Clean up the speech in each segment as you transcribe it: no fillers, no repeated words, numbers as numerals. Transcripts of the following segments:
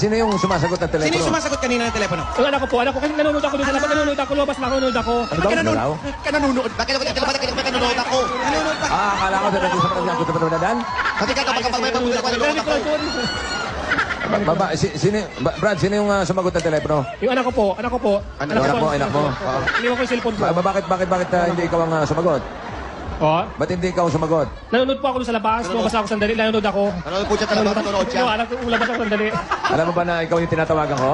Sino yung sumasagot ng telepono? Sino yung sumasagot kanina ng telepono? Yung anak ko po, kasi nanonood ako doon sa labas, nanonood ako, lumabas na ako, nanonood ako. Ano daw? Ano daw? Nanonood. Bakit ako nanonood ako? Nanonood pa. Akala ko dahil sa parang gusto pa naman. Pati ka kapag may pabulat ko, nanonood ako. Baba, Brad, sino yung sumagot ng telepono? Yung anak ko po. Anak mo. Iniwan ko yung cellphone ko. Bakit hindi ikaw ang sumagot? Oh, Ba't hindi ikaw sumagot? nanonood po ako doon sa labas, lumabas ako sandali, nanonood ako. Nanonood po siya talaga, nanonood siya. Yung anak ko, lumabas ako sandali. Alam mo ba na ikaw yung tinatawagan ko?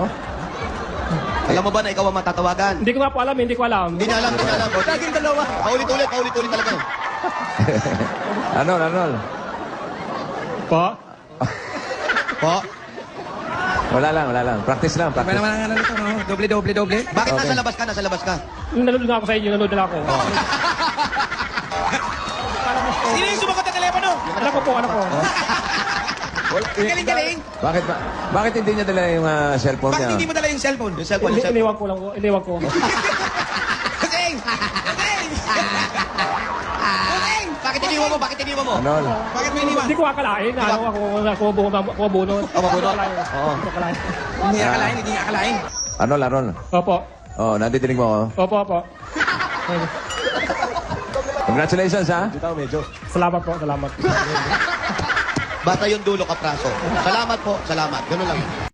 Alam mo ba na ikaw ang matatawagan? Hindi ko nga po alam, hindi ko alam. Hindi niya alam. Laging dalawa. Paulit-ulit talaga. Arnold. Po? Po? Wala lang. Practice lang. May naman ang ano nito, no? Doble. Bakit Okay. nasa labas ka? Nanonood nga ako sa inyo, nanonood na ako. Sino yung sumagot ng telepono? Anak ko po. Galing. Bakit hindi niya dala yung cellphone Bakit niya? hindi mo dala yung cellphone? Yung cellphone. Iniwan ko lang ko, iniwan ko. Kasing! Bakit iniwan mo? Arnold. Bakit mo iniwan? Hindi ko akalain, ako bunot. Mabunot? Oo. Hindi akalain. Arnold. Opo. Oh, nadidinig mo ako. Opo. Congratulations, ha? Salamat po. Basta yung dulo ka praso. Salamat po. Ganun lang.